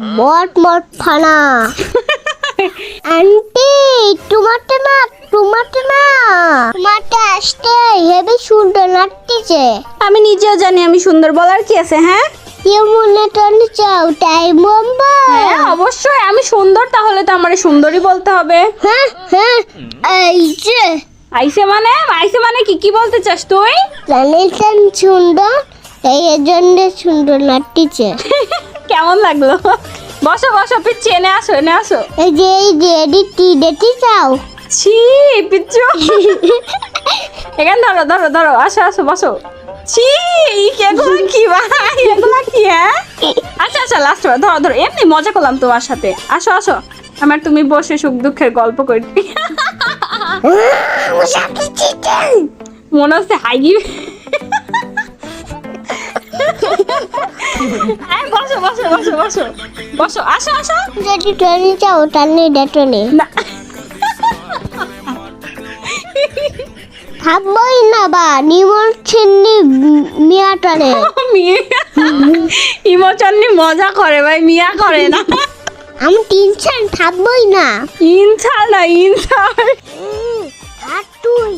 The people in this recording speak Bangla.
মট মট ফানা আন্টি টমাটো না টমাটো আসতে হেবি সুন্দর লাগতেছে। আমি নিজেও জানি আমি সুন্দর, বলার কি আছে? হ্যাঁ কেউ মনে টানি চাও তাই মাম্মা। হ্যাঁ অবশ্যই আমি সুন্দর, তাহলে তো আমার সুন্দরই বলতে হবে। হ্যাঁ হ্যাঁ এই যে আইসে মানে কি বলতে চাস তুই? জানিছেন সুন্দর এই জন্য সুন্দর লাগতেছে। কেমন লাগলো? বসো পিচ্ছি, এনে আসো। এই যে এটি চাও। ছি পিচ্ছু, এখানে ধরো আসো বসো। ছি এগুলো কি ভাই, এগুলো কি? হ্যাঁ আচ্ছা লাস্ট ধরো, এমনি মজা করলাম তোমার সাথে। আসো আমার, তুমি বসে সুখ দুঃখের গল্প করবি। মনে হচ্ছে হাইগি। বসো আসো। যদি টানি চাও টানি ডেটনে না খাবই না বা নিমল ছিন্নি মিয়াটানে ইমোশনলি মজা করে ভাই, মিয়া করে না। আমি টেনশন খাবই না। ইনসাল না ইনসাল। আর তুই